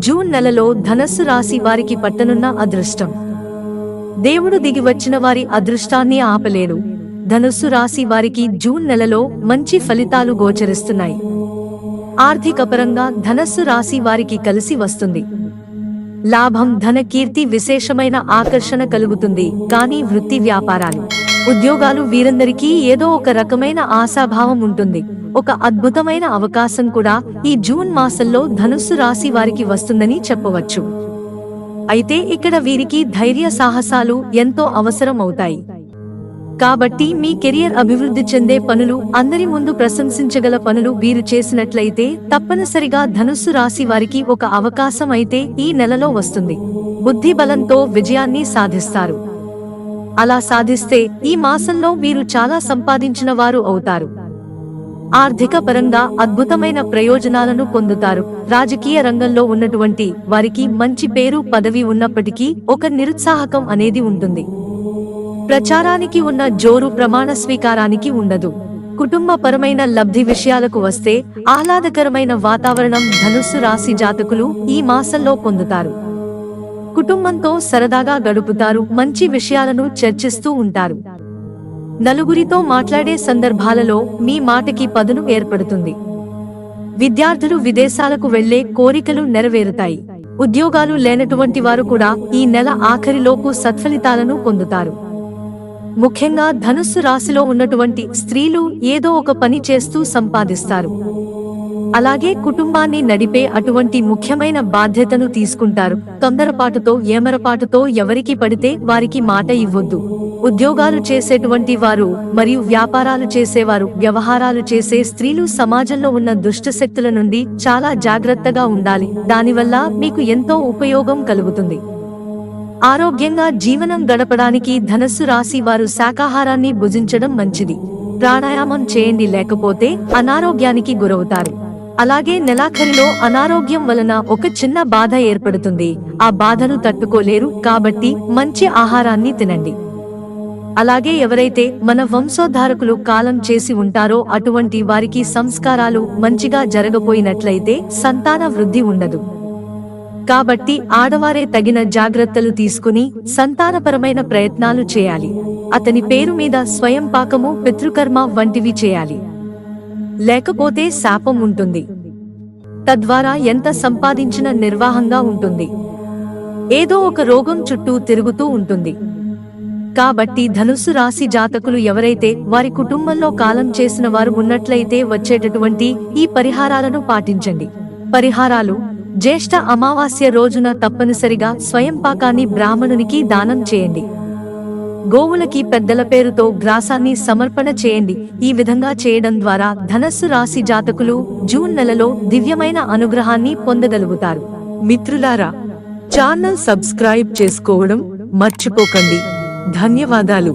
June నెలలో ధనస్సు రాశి వారికి పట్టనున్న అదృష్టం. దేవుడు దిగి వచ్చిన వారి అదృష్టాన్ని ఆపలేడు. ధనుస్సు రాశి వారికి జూన్ నెలలో మంచి ఫలితాలు గోచరిస్తున్నాయి. ఆర్థికపరంగా ధనస్సు రాశి వారికి కలిసి వస్తుంది. లాభం, ధన, కీర్తి, విశేషమైన ఆకర్షణ కలుగుతుంది. కానీ వృత్తి, వ్యాపారాలు, ఉద్యోగాలు వీరందరికీ ఏదో ఒక రకమైన ఆశాభావం ఉంటుంది. ఒక అద్భుతమైన అవకాశం కూడా ఈ జూన్ మాసంలో ధనుస్సు రాశి వారికి వస్తుందని చెప్పవచ్చు. అయితే ఇక్కడ వీరికి ధైర్య సాహసాలు ఎంతో అవసరం అవుతాయి. కాబట్టి మీ కెరియర్ అభివృద్ధి చెందే పనులు, అందరి ముందు ప్రశంసించగల పనులు వీరు చేసినట్లయితే తప్పనిసరిగా ధనుస్సు రాశి వారికి ఒక అవకాశం అయితే ఈ నెలలో వస్తుంది. బుద్ధి బలంతో విజయాన్ని సాధిస్తారు. అలా సాధిస్తే ఈ మాసంలో వీరు చాలా సంపాదించిన వారు అవుతారు. ఆర్థిక పరంగా అద్భుతమైన ప్రయోజనాలను పొందుతారు. రాజకీయ రంగంలో ఉన్నటువంటి వారికి మంచి పేరు, పదవి ఉన్నప్పటికీ ఒక నిరుత్సాహకం అనేది ఉంటుంది. ప్రచారానికి ఉన్న జోరు ప్రమాణ స్వీకారానికి ఉండదు. కుటుంబపరమైన లబ్ధి విషయాలకు వస్తే ఆహ్లాదకరమైన వాతావరణం ధనుస్సు రాశి జాతకులు ఈ మాసంలో పొందుతారు. కుటుంబంతో సరదాగా గడుపుతారు. మంచి విషయాలను చర్చిస్తూ ఉంటారు. నలుగురితో మాట్లాడే సందర్భాలలో మీ మాటకి పదును ఏర్పడుతుంది. విద్యార్థులు విదేశాలకు వెళ్లే కోరికలు నెరవేరుతాయి. ఉద్యోగాలు లేనటువంటి వారు కూడా ఈ నెల ఆఖరిలోపు సత్ఫలితాలను పొందుతారు. ముఖ్యంగా ధనుస్సు రాశిలో ఉన్నటువంటి స్త్రీలు ఏదో ఒక పని చేస్తూ సంపాదిస్తారు. అలాగే కుటుంబాన్ని నడిపే అటువంటి ముఖ్యమైన బాధ్యతను తీసుకుంటారు. తొందరపాటుతో, ఏమరపాటుతో ఎవరికి పడితే వారికి మాట ఇవ్వొద్దు. ఉద్యోగాలు చేసేటువంటి వారు మరియు వ్యాపారాలు చేసేవారు, వ్యవహారాలు చేసే స్త్రీలు సమాజంలో ఉన్న దుష్టశక్తుల నుండి చాలా జాగ్రత్తగా ఉండాలి. దానివల్ల మీకు ఎంతో ఉపయోగం కలుగుతుంది. ఆరోగ్యంగా జీవనం గడపడానికి ధనస్సు రాశి వారు శాకాహారాన్ని భుజించడం మంచిది. ప్రాణాయామం చేయండి, లేకపోతే అనారోగ్యానికి గురవుతారు. అలాగే నెలాఖరిలో అనారోగ్యం వలన ఒక చిన్న బాధ ఏర్పడుతుంది. ఆ బాధను తట్టుకోలేరు. కాబట్టి మంచి ఆహారాన్ని తినండి. అలాగే ఎవరైతే మన వంశోద్ధారకులు కాలం చేసి ఉంటారో అటువంటి వారికి సంస్కారాలు మంచిగా జరగపోయినట్లయితే సంతాన వృద్ధి ఉండదు. కాబట్టి ఆడవారే తగిన జాగ్రత్తలు తీసుకుని సంతానపరమైన ప్రయత్నాలు చేయాలి. అతని పేరు మీద స్వయం పాకము, పితృకర్మ వంటివి చేయాలి. లేకపోతే శాపం ఉంటుంది. తద్వారా ఎంత సంపాదించిన నిర్వాహంగా ఉంటుంది. ఏదో ఒక రోగం చుట్టూ తిరుగుతూ ఉంటుంది. కాబట్టి ధనుస్సు రాశి జాతకులు ఎవరైతే వారి కుటుంబంలో కాలం చేసిన వారు ఉన్నట్లయితే వచ్చేటటువంటి ఈ పరిహారాలను పాటించండి. పరిహారాలు: జ్యేష్ఠ అమావాస్య రోజున తప్పనిసరిగా స్వయం పాకాన్ని బ్రాహ్మణునికి దానం చేయండి. గోవులకి పెద్దల పేరుతో గ్రాసాన్ని సమర్పణ చేయండి. ఈ విధంగా చేయడం ద్వారా ధనస్సు రాశి జాతకులు జూన్ నెలలో దివ్యమైన అనుగ్రహాన్ని పొందగలుగుతారు. మిత్రులారా, ఛానల్ సబ్స్క్రైబ్ చేసుకోవడం మర్చిపోకండి. ధన్యవాదాలు.